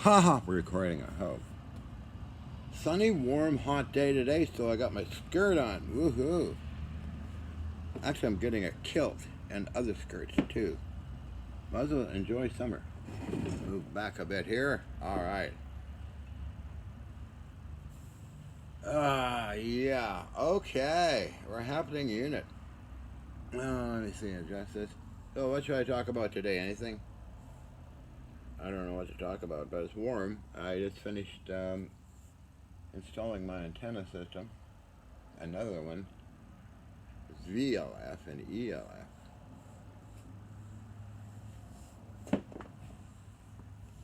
Haha, we're recording, I hope. Sunny, warm, hot day today, so I got my skirt on. Woohoo! Actually, I'm getting a kilt and other skirts too. Might as well enjoy summer. Move back a bit here. Alright. Yeah. Okay. We're happening unit. Oh, let me see. Adjust this. So, what should I talk about today? Anything? I don't know what to talk about, but it's warm. I just finished installing my antenna system. Another one. VLF and ELF.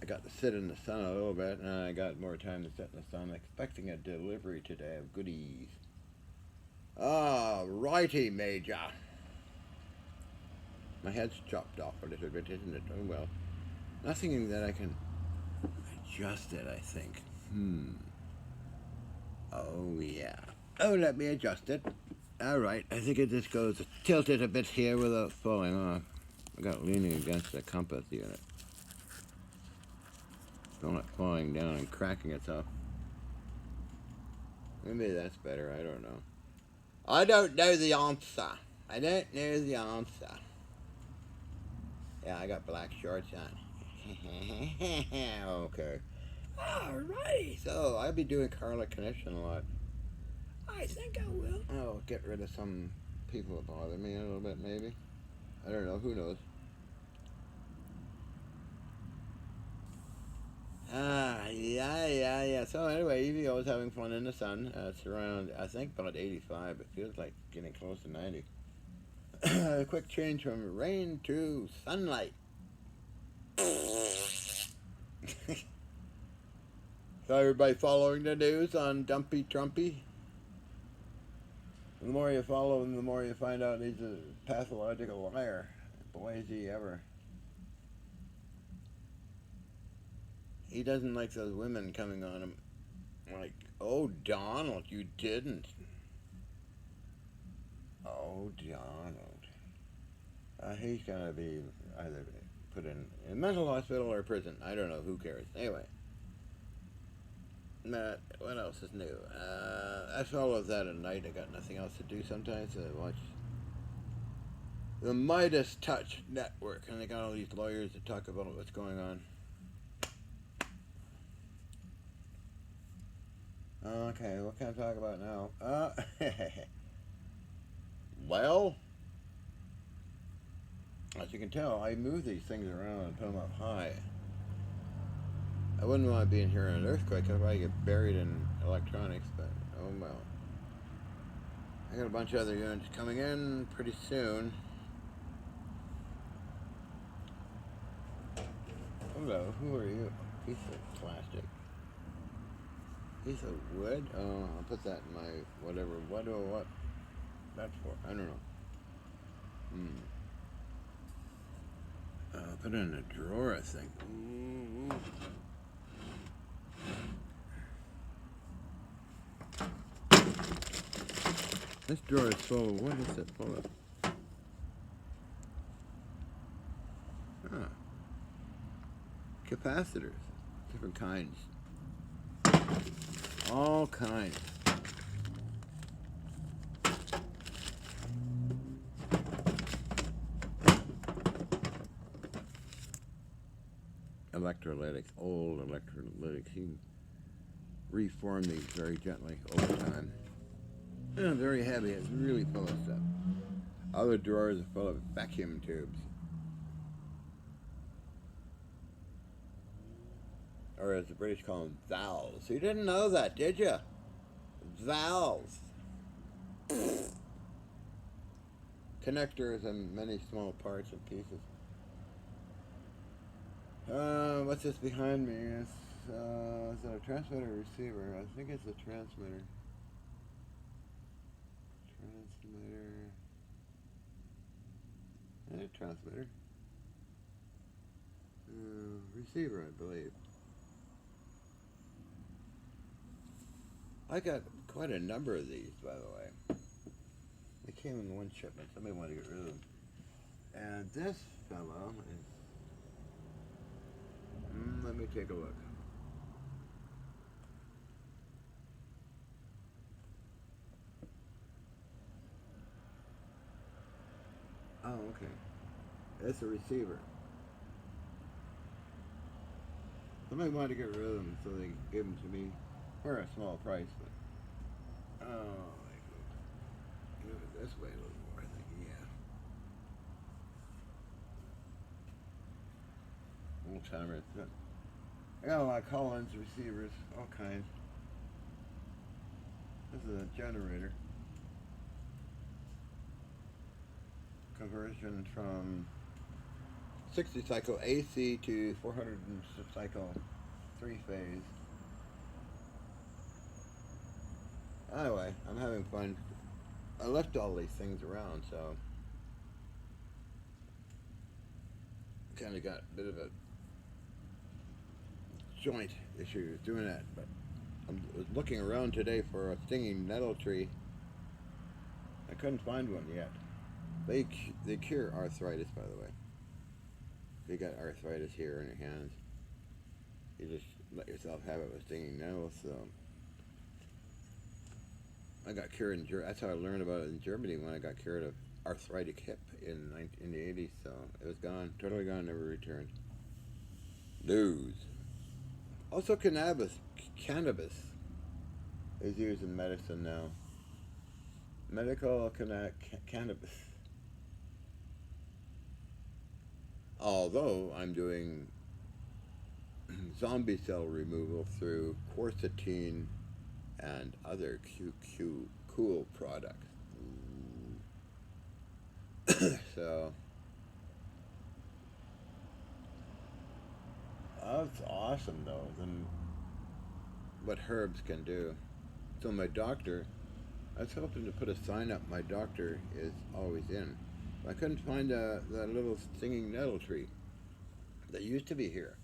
I got to sit in the sun a little bit, and I got more time to sit in the sun. Expecting a delivery today of goodies. Ah, righty, Major. My head's chopped off a little bit, isn't it? Oh well. Nothing that I can adjust it, I think. Oh yeah. Oh, let me adjust it. Alright, I think it just goes tilted a bit here without falling off. I got leaning against the compass unit. Don't it falling down and cracking itself. Maybe that's better, I don't know. I don't know the answer. I don't know the answer. Yeah, I got black shorts on. Okay. Alright, so I'll be doing Carla Connection a lot. I think I will. I'll get rid of some people that bother me a little bit, maybe. I don't know, who knows. Yeah. So anyway, EVO is having fun in the sun. It's around, I think, about 85. It feels like getting close to 90. A quick change from rain to sunlight. So everybody following the news on Dumpy Trumpy? The more you follow him, the more you find out he's a pathological liar. Boy, is he ever. He doesn't like those women coming on him. Like, oh, Donald, you didn't. Oh, Donald. He's going to be either put in a mental hospital or prison. I don't know. Who cares? Anyway. Matt, what else is new? I follow that at night. I got nothing else to do sometimes. I watch the Midas Touch Network, and they got all these lawyers that talk about what's going on. Okay, what can I talk about now? Well, as you can tell, I move these things around and put them up high. I wouldn't want to be in here in an earthquake. I'd probably get buried in electronics, but oh well. I got a bunch of other units coming in pretty soon. Hello, who are you? Piece of plastic. Piece of wood? Oh, I'll put that in my whatever. What that's for? I don't know. I'll put it in a drawer, I think. Ooh. This drawer is full of, what is it full of? Capacitors. Different kinds. All kinds. Electrolytics. Old electrolytics. He reformed these very gently over time. Very heavy. It's really full of stuff. Other drawers are full of vacuum tubes. Or as the British call them, valves. You didn't know that, did you? Valves. Connectors and many small parts and pieces. What's this behind me? Is it a transmitter or receiver? I think it's a transmitter. Transmitter. Receiver, I believe. I got quite a number of these, by the way. They came in one shipment. Somebody wanted to get rid of them. And this fellow is... let me take a look. Okay. That's a receiver. Somebody wanted to get rid of them, so they give them to me for a small price. But move it this way a little more. I think, yeah. Old timer. I got a lot of Collins receivers, all kinds. This is a generator. Conversion from 60 cycle AC to 400 cycle 3-phase. Anyway, I'm having fun. I left all these things around, so kind of got a bit of a joint issue doing that. But I was looking around today for a stinging nettle tree. I couldn't find one yet. They cure arthritis, by the way. If you got arthritis here in your hands, you just let yourself have it with stinging nettles. So I got cured in Germany. That's how I learned about it in Germany when I got cured of arthritic hip in the 80s. So it was gone, totally gone, never returned. Lose. Also, cannabis is used in medicine now. Medical cannabis. Although I'm doing zombie cell removal through quercetin and other cool products. So that's awesome, though, than what herbs can do. So my doctor, I was hoping to put a sign up, my doctor is always in. I couldn't find that little stinging nettle tree that used to be here.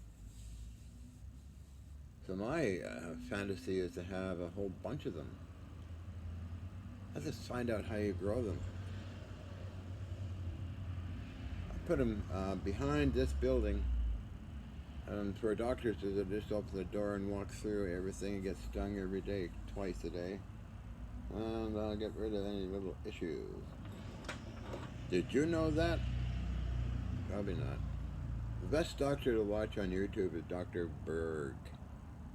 So my fantasy is to have a whole bunch of them. I just find out how you grow them. I put them behind this building, and for doctors to just open the door and walk through everything and get stung every day, twice a day. And I'll get rid of any little issues. Did you know that? Probably not. The best doctor to watch on YouTube is Dr. Berg.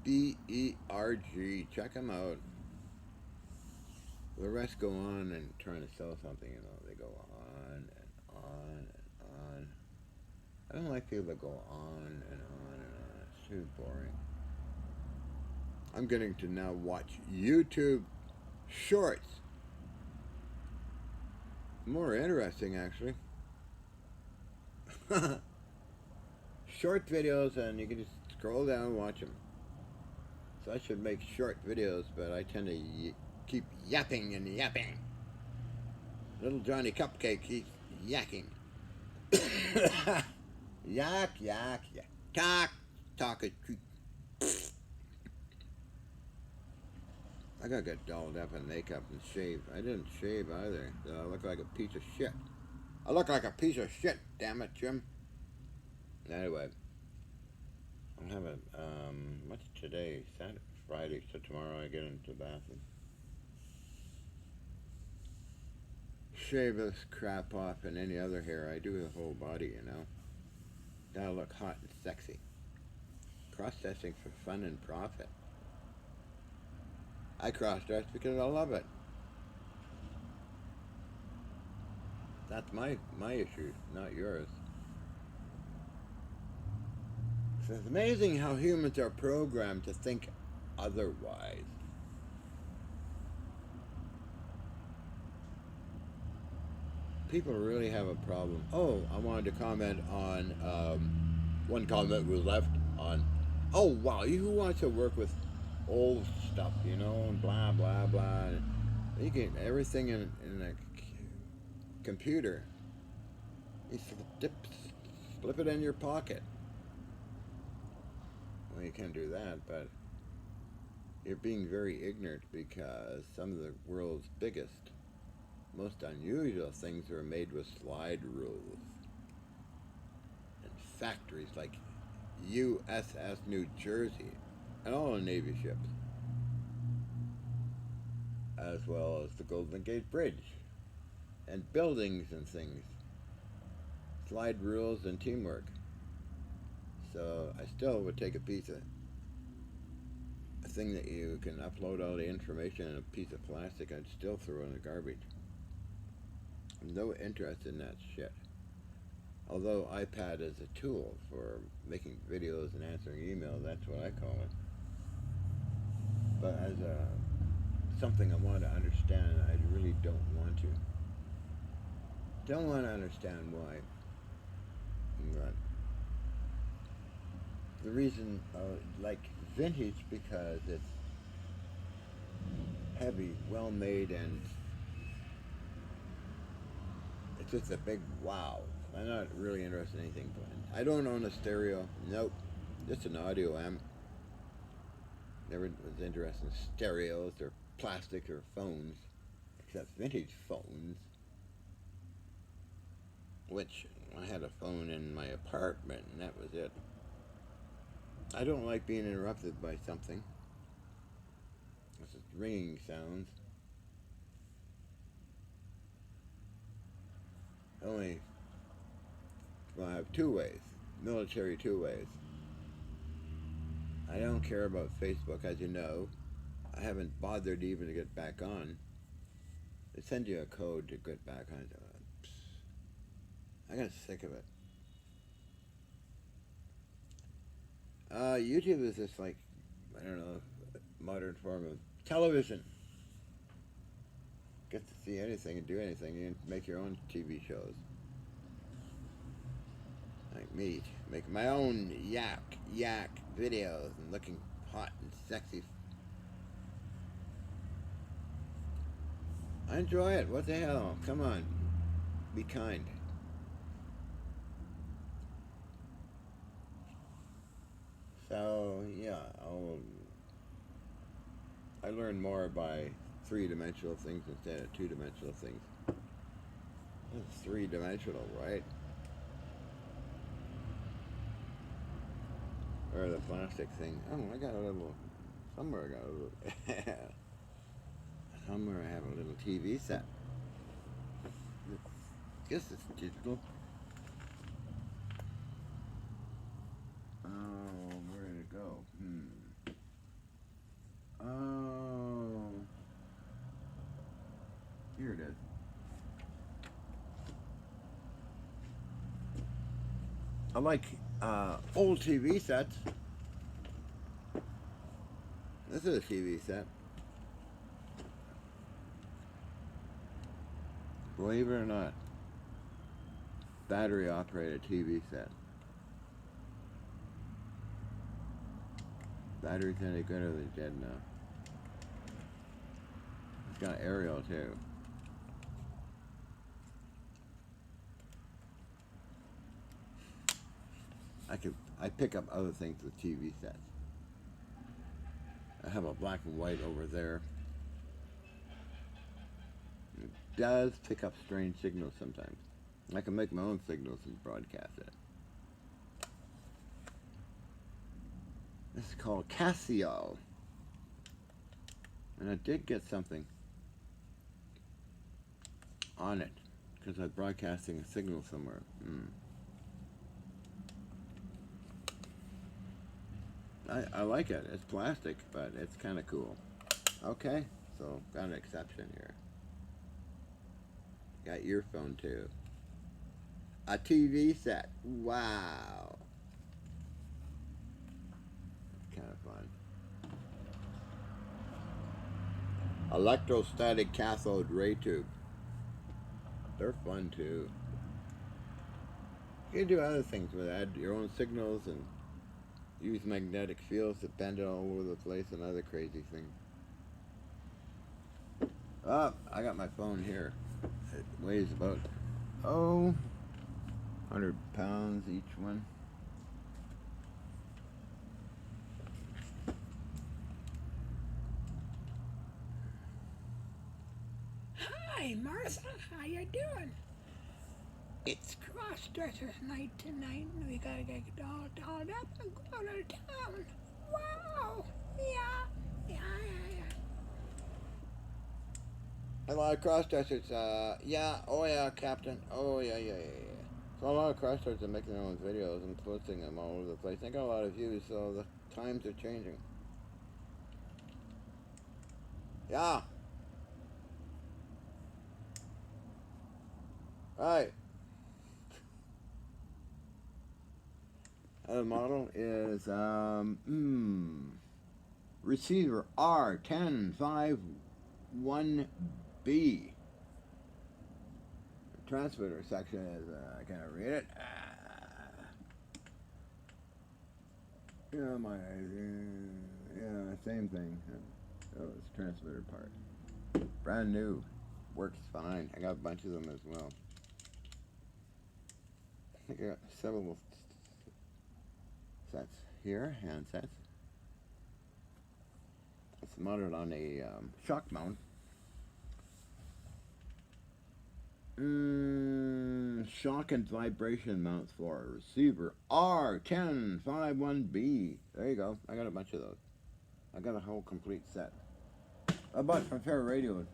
B-E-R-G. Check him out. The rest go on and trying to sell something, you know. They go on and on and on. I don't like people that go on and on and on. It's too boring. I'm getting to now watch YouTube shorts. More interesting, actually. Short videos, and you can just scroll down and watch them. So I should make short videos, but I tend to keep yapping and yapping. Little Johnny Cupcake keeps yakking. Yak, yak, yak. Talk a treat. I gotta get dolled up in makeup and shave. I didn't shave either, so I look like a piece of shit. I look like a piece of shit, damn it, Jim. Anyway, I'm having, what's today? Saturday, Friday, so tomorrow I get into the bathroom. Shave this crap off and any other hair. I do the whole body, you know. Gotta look hot and sexy. Cross-dressing for fun and profit. I cross-dress because I love it. That's my issue, not yours. So it's amazing how humans are programmed to think otherwise. People really have a problem. Oh, I wanted to comment on one comment was left on. Oh wow, who wants to work with old stuff, you know, and blah blah blah. You get everything in a computer. You slip it in your pocket. Well, you can't do that, but you're being very ignorant because some of the world's biggest, most unusual things are made with slide rules. And factories like USS New Jersey and all the Navy ships, as well as the Golden Gate Bridge and buildings and things. slide rules and teamwork. So I still would take a thing that you can upload all the information in a piece of plastic. I'd still throw in the garbage. No interest in that shit. Although iPad is a tool for making videos and answering emails, that's what I call it. But as something I want to understand, I really don't want to. Don't want to understand why. But the reason like vintage, because it's heavy, well made, and it's just a big wow. I'm not really interested in anything blend. I don't own a stereo. Nope. Just an audio amp. Never was interested in stereos or plastic or phones, except vintage phones. Which I had a phone in my apartment, and that was it. I don't like being interrupted by something. It's just ringing sounds. Only, well, I have two ways. Military two ways. I don't care about Facebook, as you know. I haven't bothered even to get back on. They send you a code to get back on. I got sick of it. YouTube is just like, I don't know, a modern form of television. Get to see anything and do anything. You can make your own TV shows. Like me, make my own yak videos and looking hot and sexy. I enjoy it. What the hell? Come on. Be kind. So, yeah, I learn more by three-dimensional things instead of two-dimensional things. It's three-dimensional, right? Or the plastic thing. Oh, I got a little... Somewhere I got a little... Somewhere I have a little TV set. I guess it's digital. Oh, where did it go? Oh, here it is. I like old TV sets. This is a TV set. Believe it or not, battery operated TV set. Battery's any good or they're dead now. It's got aerial too. I pick up other things with TV sets. I have a black and white over there. It does pick up strange signals sometimes. I can make my own signals and broadcast it. This is called Casio. And I did get something on it because I was broadcasting a signal somewhere. I like it. It's plastic, but it's kind of cool. Okay, so got an exception here. Got earphone too. A TV set. Wow. Kind of fun. Electrostatic cathode ray tube. They're fun too. You can do other things with it. Add your own signals and use magnetic fields to bend it all over the place and other crazy things. Oh, I got my phone here. It weighs about, 100 pounds each one. Hi, Martha. How you doing? It's cross-dressers night tonight, and we gotta get all dolled up and go to town. Wow! Yeah. A lot of cross-dressers, yeah, oh yeah, Captain, oh yeah. So a lot of car stores are making their own videos and posting them all over the place. They got a lot of views, so the times are changing. Yeah. Right. The model is receiver R1051B. Transmitter section is I can't read it. Same thing. Oh, it's transmitter part. Brand new. Works fine. I got a bunch of them as well. I think I got several sets here, handsets. It's mounted on a shock mount. Shock and vibration mounts for receiver R1051B. There you go. I got a bunch of those. I got a whole complete set. I bought from Fair Radio in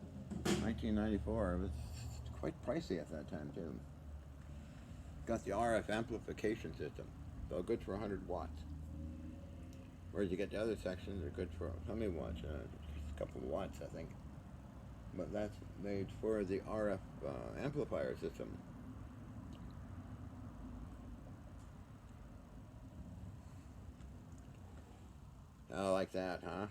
1994. It was quite pricey at that time too. Got the RF amplification system, so good for 100 watts. Whereas you get the other sections, they're good for how many watts? A couple of watts, I think. But that's made for the RF amplifier system. Oh, like that, huh?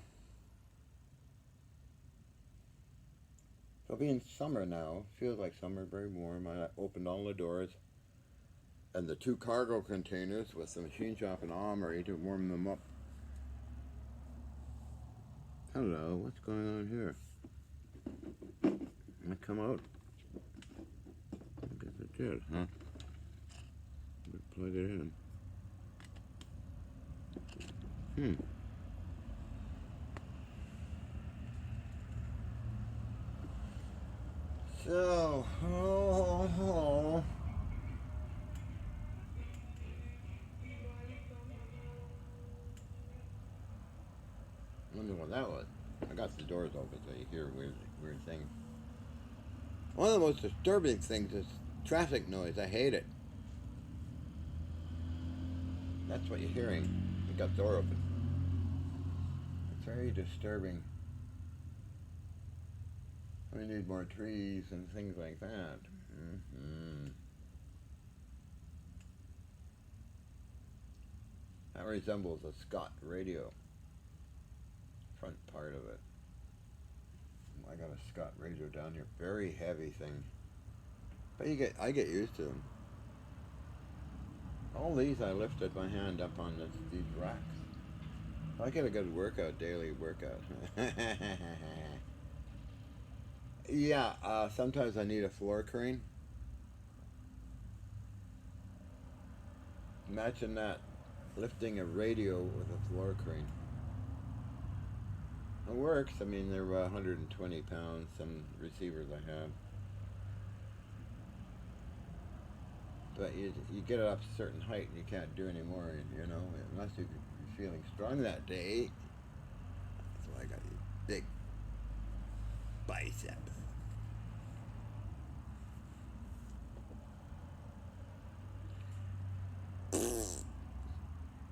It'll be in summer now. Feels like summer, very warm. I opened all the doors. And the 2 cargo containers with the machine shop and armory to warm them up. Hello, what's going on here? I come out? I guess it did, huh? Plug it in. So, wonder what that was. I got the doors open so you hear weird things. One of the most disturbing things is traffic noise. I hate it. That's what you're hearing. You got the door open. It's very disturbing. We need more trees and things like that. That resembles a Scott radio. Front part of it. I got a Scott radio down here. Very heavy thing. But I get used to them. All these I lifted my hand up on these racks. I get a good daily workout. Yeah, sometimes I need a floor crane. Imagine that, lifting a radio with a floor crane. It works. I mean, they're 120 pounds, some receivers I have. But you get it up to a certain height and you can't do any more, you know, unless you're feeling strong that day. That's why I got these big biceps.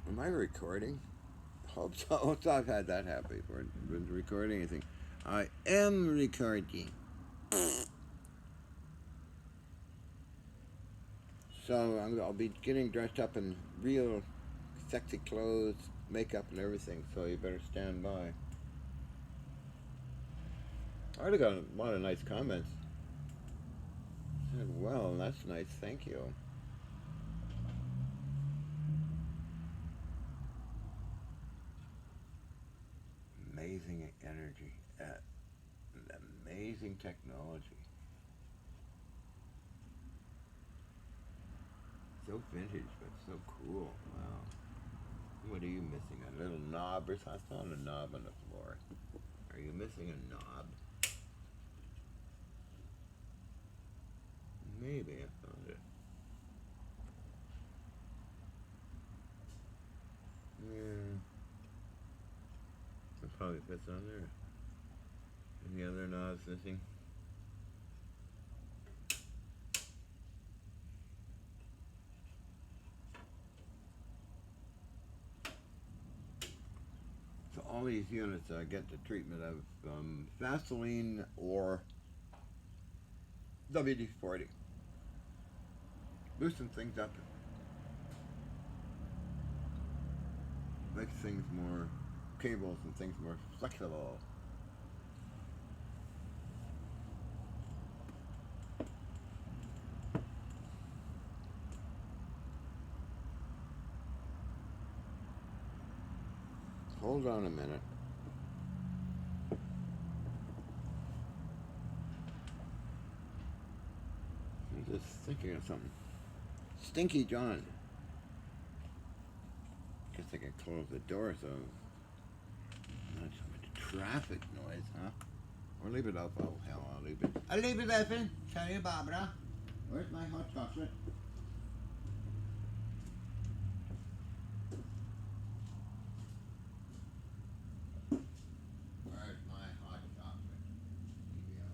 Am I recording? Hope so. I've had that happen before. Been recording anything. I am recording. So I'll be getting dressed up in real sexy clothes, makeup and everything, so you better stand by. I already got a lot of nice comments. I said, well, that's nice, thank you. Amazing energy, amazing technology. So vintage, but so cool. Wow. What are you missing? A little knob or something? I found a knob on the floor. Are you missing a knob? Maybe I found it. Yeah. It probably fits on there. Any other knobs missing? all these units get the treatment of Vaseline or WD-40. Loosen things up. Makes things more, cables and things more flexible. Hold on a minute. I'm just thinking of something. Stinky John. Guess I can close the door so not so much traffic noise, huh? Or leave it up. Oh hell, I'll leave it. I'll leave it open. Tell you, Barbara. Where's my hot chocolate? Where's my hot chocolate? Here we go.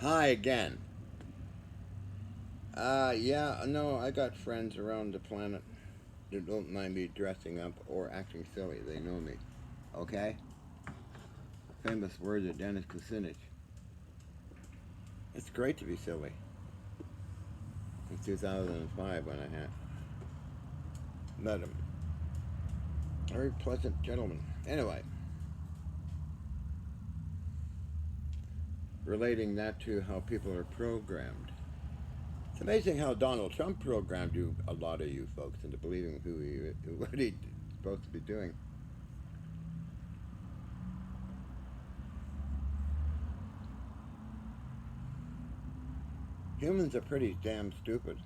Hi again. Yeah, no, I got friends around the planet that don't mind me dressing up or acting silly. They know me. Okay? Famous words of Dennis Kucinich. It's great to be silly. In 2005 when I had met him. Very pleasant gentleman. Anyway. Relating that to how people are programmed. It's amazing how Donald Trump programmed you, a lot of you folks, into believing what he's supposed to be doing. Humans are pretty damn stupid.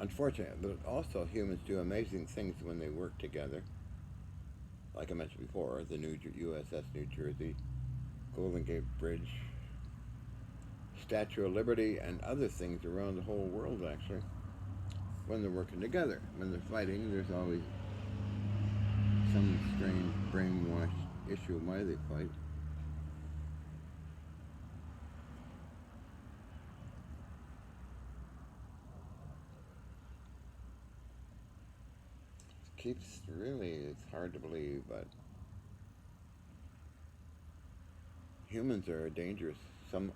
Unfortunately, but also humans do amazing things when they work together. Like I mentioned before, the new USS New Jersey, Golden Gate Bridge, Statue of Liberty, and other things around the whole world, actually. When they're working together. When they're fighting, there's always some strange brainwash issue why they fight. It's hard to believe, but humans are dangerous. Some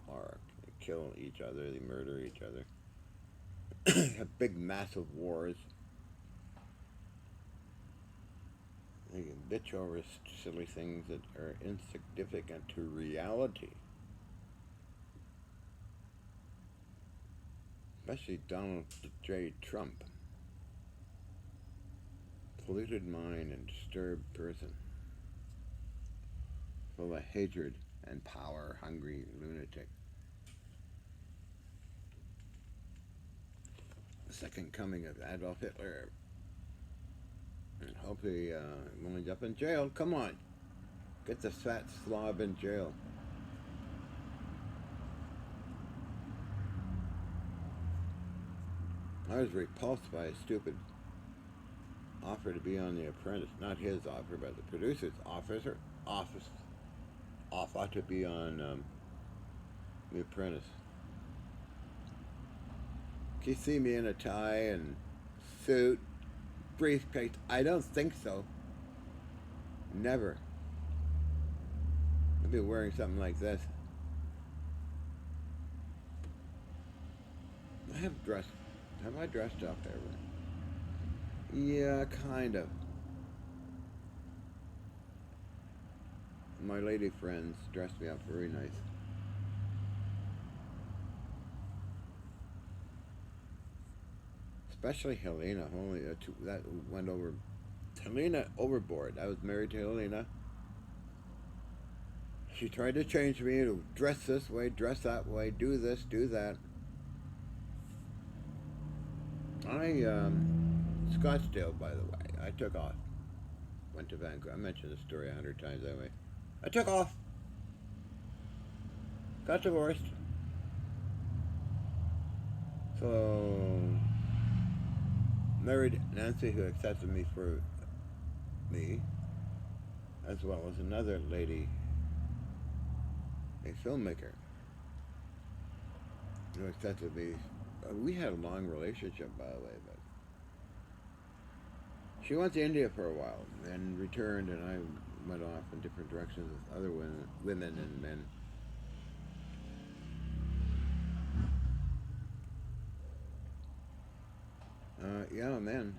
are. They kill each other, they murder each other. Have big, massive wars. They can bitch over silly things that are insignificant to reality. Especially Donald J. Trump. Polluted mind and disturbed person. Full of hatred and power-hungry lunatic. The second coming of Adolf Hitler. And hopefully winds up in jail. Come on. Get the fat slob in jail. I was repulsed by his stupid offer to be on The Apprentice. Not his offer, but the producer's offer to be on The Apprentice. Can you see me in a tie and suit, briefcase? I don't think so. Never. I'd be wearing something like this. Have I dressed up ever? Yeah, kind of. My lady friends dressed me up very nice. Especially Helena. Only that went over. Helena overboard. I was married to Helena. She tried to change me to dress this way, dress that way, do this, do that. Scottsdale, by the way. I took off. Went to Vancouver. I mentioned the story 100 times anyway. I took off. Got divorced. So married Nancy, who accepted me for me, as well as another lady, a filmmaker, who accepted me. We had a long relationship, by the way, but she went to India for a while, then returned, and I went off in different directions with other women and men. Yeah, men.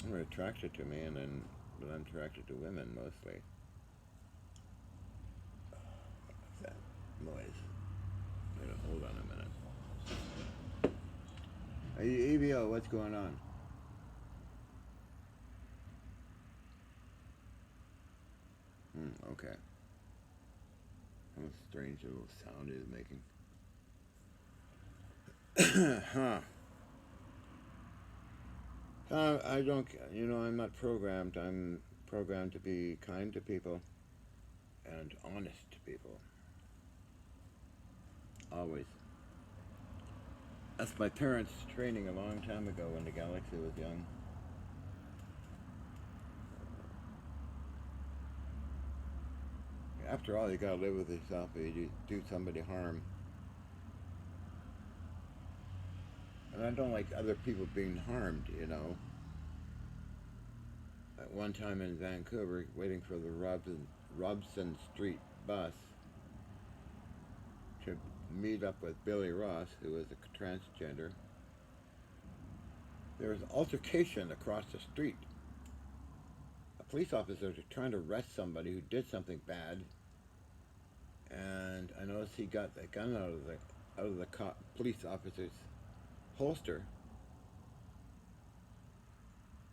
Were attracted to me, but I'm attracted to women mostly. What's that noise? Wait, hold on a minute. Hey, EVO, what's going on? Okay. What a strange little sound it is making. Huh. I don't, I'm not programmed. I'm programmed to be kind to people and honest to people. Always. That's my parents' training a long time ago when the galaxy was young. After all, you gotta live with yourself if you do somebody harm. And I don't like other people being harmed, At one time in Vancouver, waiting for the Robson Street bus to meet up with Billy Ross, who was a transgender, there was an altercation across the street. A police officer was trying to arrest somebody who did something bad, and I noticed he got the gun out of the police officer's holster.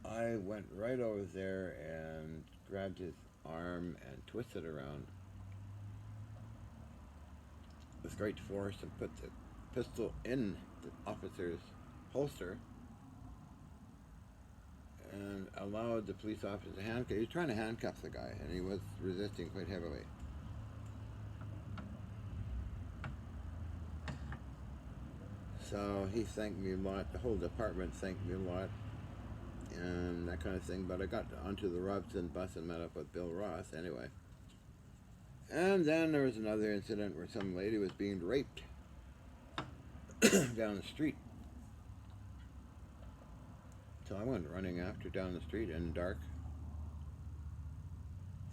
I went right over there and grabbed his arm and twisted around with great force and put the pistol in the officer's holster and allowed the police officer to handcuff. He was trying to handcuff the guy, and he was resisting quite heavily. So he thanked me a lot. The whole department thanked me a lot, and that kind of thing. But I got onto the Robson bus and met up with Bill Ross anyway. And then there was another incident where some lady was being raped down the street. So I went running after down the street in the dark.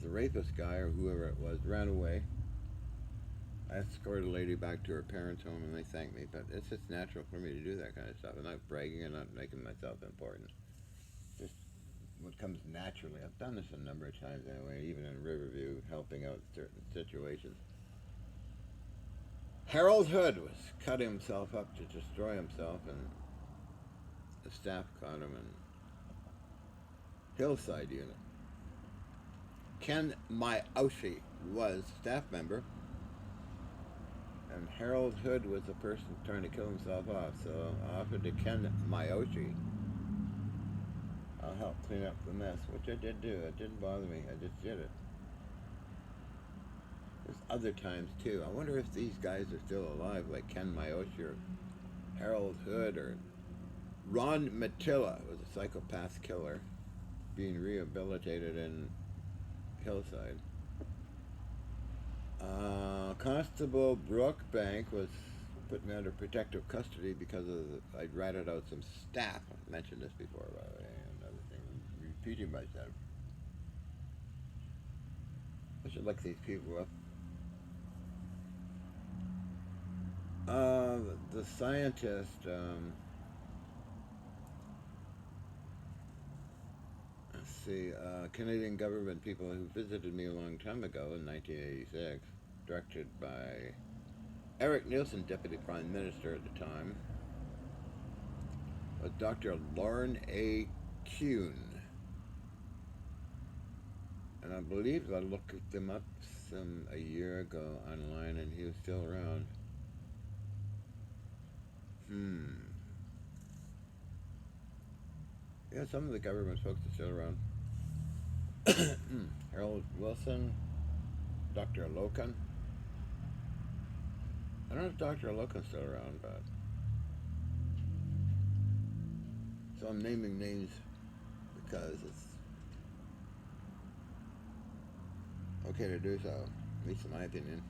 The rapist guy, or whoever it was, ran away. I escorted a lady back to her parents' home, and they thanked me. But it's just natural for me to do that kind of stuff. I'm not bragging and not making myself important. Just what comes naturally. I've done this a number of times anyway, even in Riverview, helping out certain situations. Harold Hood was cutting himself up to destroy himself, and the staff caught him in Hillside Unit. Ken Myauchi was staff member, and Harold Hood was the person trying to kill himself off, so I offered to Ken Myauchi, I'll help clean up the mess, which I did do. It didn't bother me, I just did it. There's other times too. I wonder if these guys are still alive, like Ken Myauchi or Harold Hood or Ron Matilla was a psychopath killer being rehabilitated in Hillside. Constable Brookbank was put me under protective custody because I'd ratted out some staff. I mentioned this before, by the way. Another thing, repeating myself. I should look these people up. The scientist, let's see, Canadian government people who visited me a long time ago in 1986, directed by Eric Nielsen, Deputy Prime Minister at the time, was Dr. Lauren A. Kuhn. And I believe I looked him up a year ago online, and he was still around. Yeah, some of the government folks are still around. Harold Wilson, Dr. Loken. I don't know if Dr. Loken's still around, but... So I'm naming names because it's okay to do so, at least in my opinion.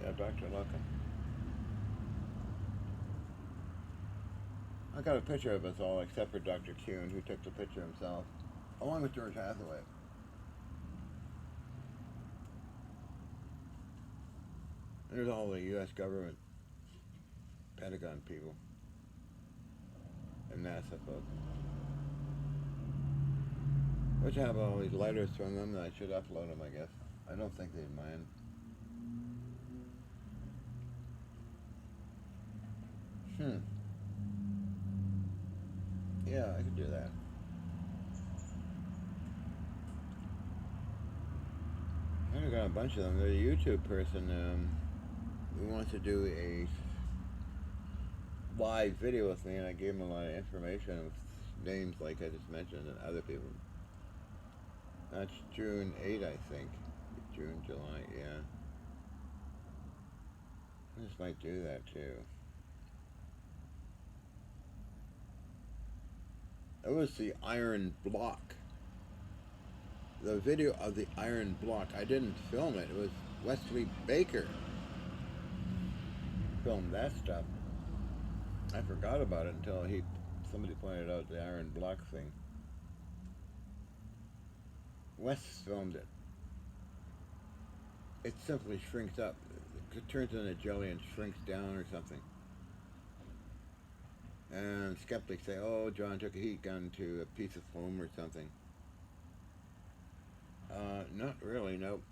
Yeah, Dr. Loken. I got a picture of us all except for Dr. Kuhn, who took the picture himself, along with George Hathaway. There's all the U.S. government, Pentagon people, and NASA folks. Which have all these letters from them that I should upload them, I guess. I don't think they'd mind. Yeah, I could do that. I've got a bunch of them. There's a YouTube person who wants to do a live video with me, and I gave him a lot of information with names like I just mentioned and other people. That's June 8, I think. June, July, yeah. I just might do that too. It was the iron block. The video of the iron block, I didn't film it. It was Wesley Baker filmed that stuff. I forgot about it until somebody pointed out the iron block thing. Wes filmed it. It simply shrinks up. It turns into jelly and shrinks down or something. And skeptics say, oh, John took a heat gun to a piece of foam or something. Not really, nope.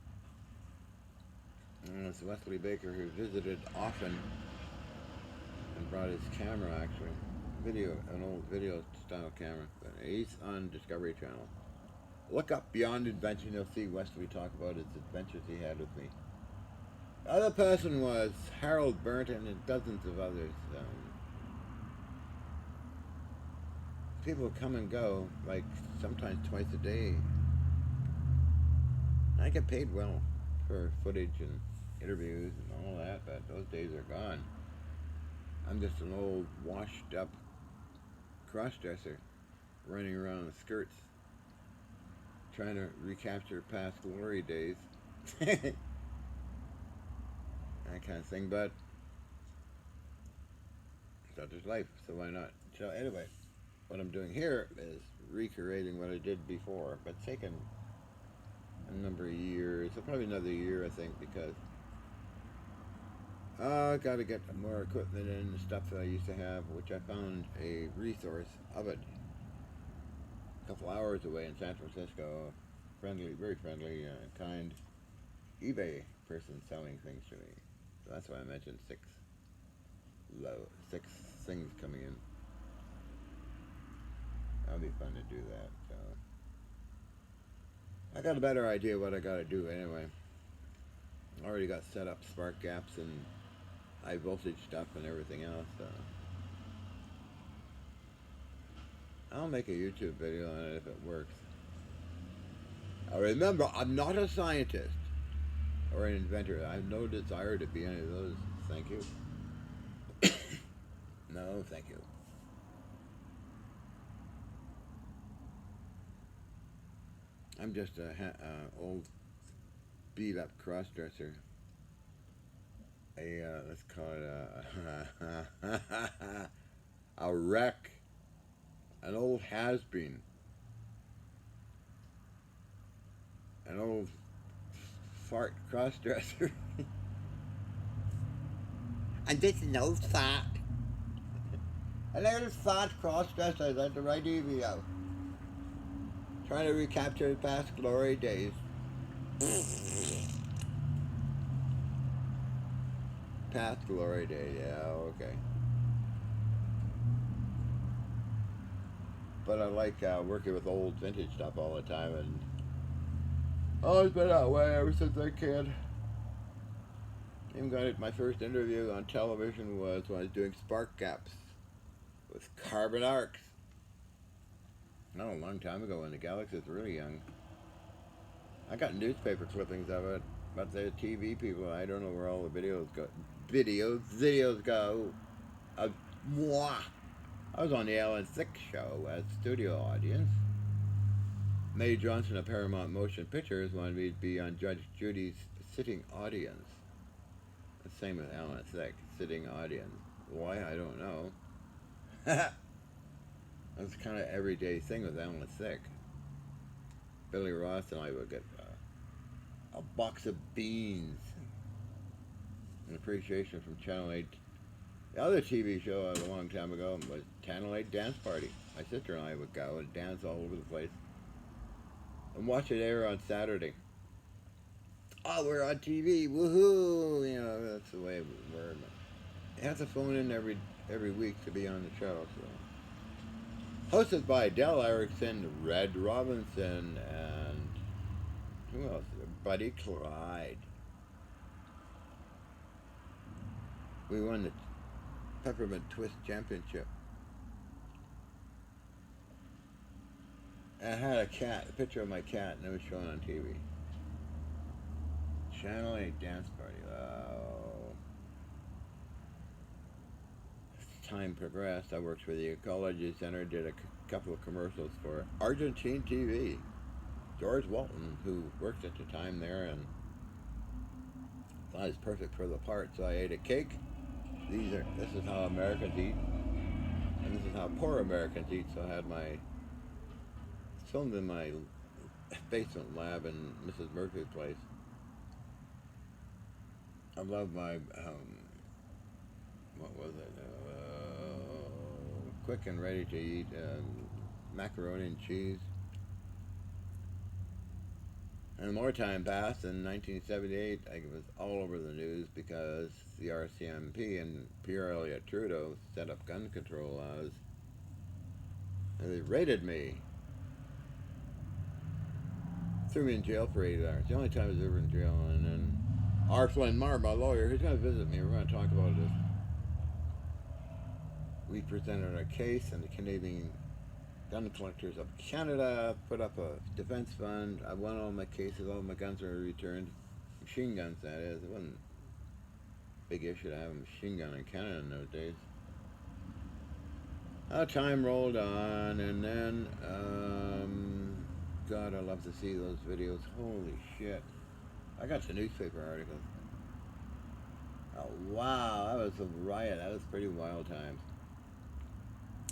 It's Wesley Baker who visited often and brought his camera, actually. An old video style camera. But he's on Discovery Channel. Look up Beyond Adventure, you'll see Wesley talk about his adventures he had with me. The other person was Harold Burton and dozens of others. People come and go, like sometimes twice a day. I get paid well for footage and interviews and all that, but those days are gone. I'm just an old washed up cross-dresser running around in skirts trying to recapture past glory days. That kind of thing, but such is life, so why not? So anyway, what I'm doing here is recreating what I did before, but it's taken a number of years, so probably another year I think, because I got to get more equipment and stuff that I used to have, which I found a resource of it a couple hours away in San Francisco. Friendly, very friendly, kind eBay person selling things to me. So that's why I mentioned six things coming in. That'll be fun to do that. So I got a better idea what I got to do anyway. I already got set up spark gaps and high voltage stuff and everything else. So I'll make a YouTube video on it if it works. Now remember, I'm not a scientist or an inventor. I have no desire to be any of those. Thank you. No, thank you. I'm just a old beat up crossdresser. Let's call it a wreck, an old has been, an old fart crossdresser. And this is no fat. An old fat crossdresser at the right video. Trying to recapture the past glory days. Past glory days, yeah, okay. But I like working with old vintage stuff all the time, and always been that way ever since I can. Even got it. My first interview on television was when I was doing spark gaps with carbon arcs. No, a long time ago when the galaxy was really young. I got newspaper clippings of it, but the TV people, I don't know where all the videos go. Videos go. Of moi. I was on the Alan Thicke show as studio audience. Mae Johnson of Paramount Motion Pictures wanted me to be on Judge Judy's sitting audience. The same with Alan Thicke, sitting audience. Why, I don't know. That's kind of everyday thing with Alan Thicke. Billy Ross and I would get a box of beans. An appreciation from Channel 8. The other TV show I had a long time ago was Channel 8 Dance Party. My sister and I would go and dance all over the place. And watch it air on Saturday. Oh, we're on TV, woohoo! You know, that's the way we were. You have to phone in every week to be on the show. So, hosted by Del Erickson, Red Robinson, and who else? Buddy Clyde. We won the Peppermint Twist Championship. I had a picture of my cat, and it was shown on TV. Channel 8 Dance Party. Oh. As time progressed, I worked for the Ecology Center, did a couple of commercials for Argentine TV. George Walton, who worked at the time there, and thought it was perfect for the part, so I ate a cake. This is how Americans eat, and this is how poor Americans eat, so I had filmed in my basement lab in Mrs. Murphy's place. I love my, what was it, quick and ready to eat macaroni and cheese. And more time passed. In 1978, I was all over the news because the RCMP and Pierre Elliott Trudeau set up gun control laws. And they raided me. Threw me in jail for 8 hours. The only time I was ever in jail. And then R. Flynn Marr, my lawyer, he's going to visit me. We're going to talk about this. We presented our case, and the Canadian Gun Collectors of Canada put up a defense fund. I won all my cases. All my guns were returned. Machine guns, that is. It wasn't a big issue to have a machine gun in Canada in those days. Time rolled on, and then, God, I love to see those videos. Holy shit. I got the newspaper articles. Oh, wow, that was a riot. That was pretty wild times.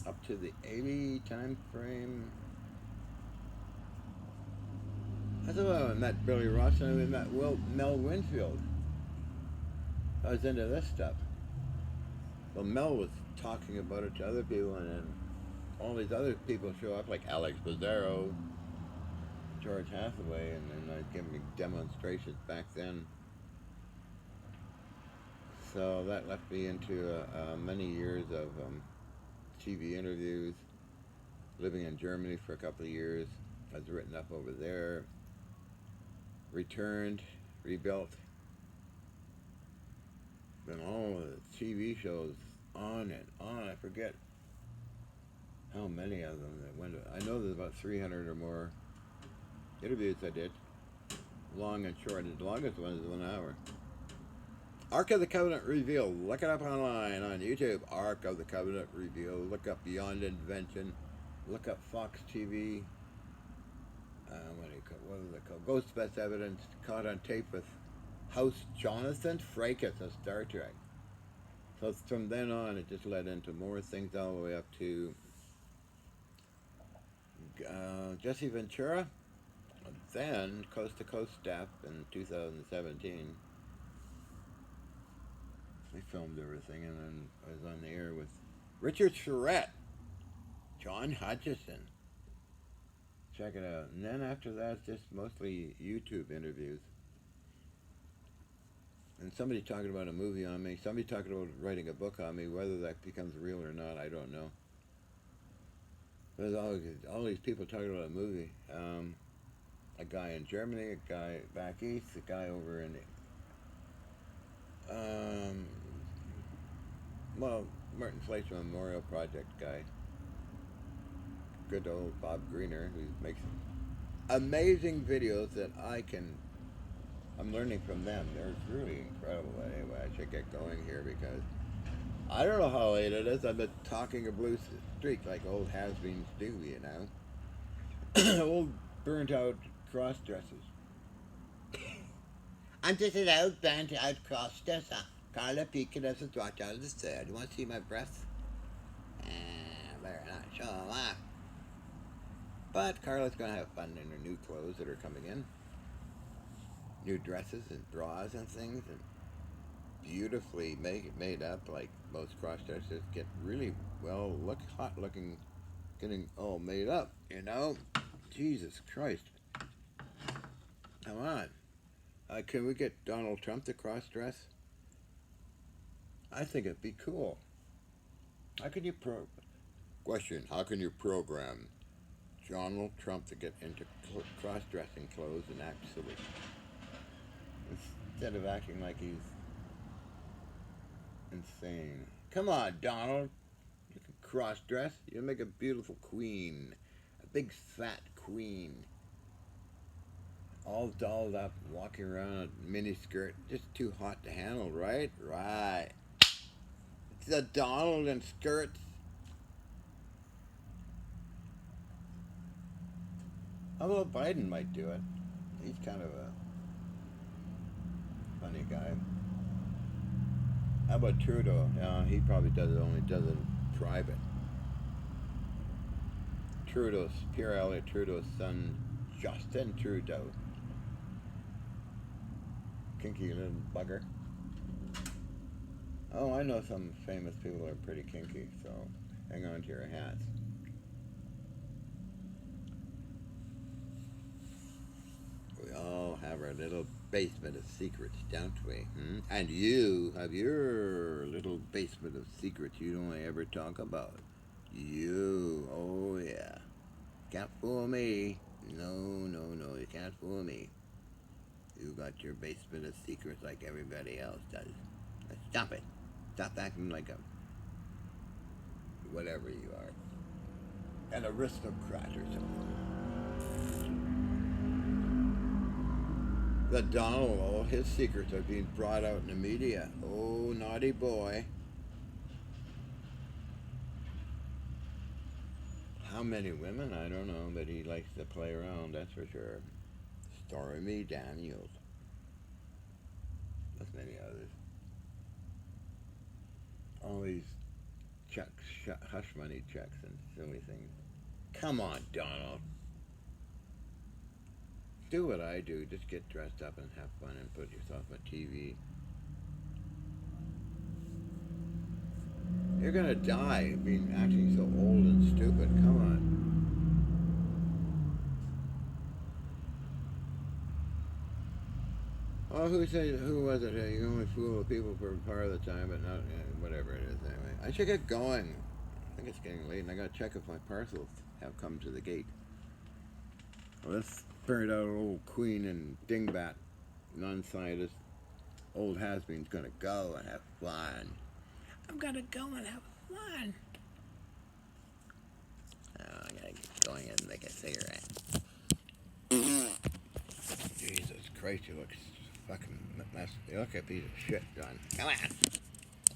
Up to the 80 time frame. That's when I met Billy Ross and we met Mel Winfield. I was into this stuff. Well, Mel was talking about it to other people, and then all these other people show up, like Alex Bizzaro, George Hathaway, and then I'd give me demonstrations back then. So that left me into many years of TV interviews, living in Germany for a couple of years. I was written up over there, returned, rebuilt. Been all the TV shows on and on. I forget how many of them that went. I know there's about 300 or more interviews I did, long and short. The longest one is 1 hour. Ark of the Covenant Reveal. Look it up online on YouTube. Ark of the Covenant Reveal. Look up Beyond Invention. Look up Fox TV. What is it called? Ghost Best Evidence. Caught on tape with House Jonathan Frakes of Star Trek. So from then on, it just led into more things all the way up to Jesse Ventura. Then Coast to Coast Staff in 2017. We filmed everything, and then I was on the air with Richard Charette, John Hutchison. Check it out. And then after that, it's just mostly YouTube interviews. And somebody talking about a movie on me, somebody talking about writing a book on me. Whether that becomes real or not, I don't know. There's all these people talking about a movie. A guy in Germany, a guy back east, a guy over in Martin Fleischer Memorial Project guy. Good old Bob Greener, who makes amazing videos that I'm learning from them. They're really incredible. Anyway, I should get going here because I don't know how late it is. I've been talking a blue streak like old has-beens do, you know. Old burnt-out cross-dressers. I'm just an old burnt-out cross-dresser. Carla Pekin has a dropped out of the third. You want to see my breath? Better not show them off. But Carla's going to have fun in her new clothes that are coming in. New dresses and bras and things. And beautifully made up, like most cross-dressers get really hot looking, getting all made up, you know? Jesus Christ. Come on. Can we get Donald Trump to cross-dress? I think it'd be cool. How can you how can you program Donald Trump to get into cross-dressing clothes and act silly? Instead of acting like he's insane. Come on, Donald. You can cross-dress. You'll make a beautiful queen. A big fat queen. All dolled up, walking around in a mini skirt. Just too hot to handle, right? Right. It's the Donald in skirts. Although Biden might do it. He's kind of a funny guy. How about Trudeau? He probably does it in private. Pierre Elliott Trudeau's son, Justin Trudeau. Kinky little bugger. Oh, I know some famous people that are pretty kinky, so hang on to your hats. We all have our little basement of secrets, don't we? And you have your little basement of secrets you don't ever talk about. You, oh yeah. Can't fool me. No, you can't fool me. You got your basement of secrets like everybody else does. Stop it. Stop acting like a whatever you are. An aristocrat or something. The Donald, all his secrets are being brought out in the media. Oh, naughty boy. How many women? I don't know, but he likes to play around, that's for sure. Stormy Daniels. Plus many others. All these checks, hush money checks and silly things. Come on, Donald. Do what I do. Just get dressed up and have fun and put yourself on TV. You're gonna die being acting so old and stupid. Come on. Oh, who was it? You only fool people for part of the time, but not whatever it is anyway. I should get going. I think it's getting late, and I gotta check if my parcels have come to the gate. Well, this burned out old queen and dingbat, non-scientist, old has-been's gonna go and have fun. I'm gonna go and have fun. Oh, I gotta get going and make a cigarette. Jesus Christ, you look fucking mess. You look at piece of shit, John. Come on.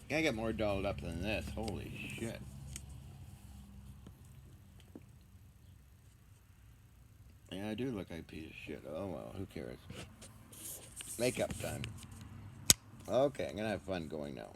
Can't get more dolled up than this. Holy shit. Yeah, I do look like a piece of shit. Oh well, who cares? Makeup time. Okay, I'm gonna have fun going now.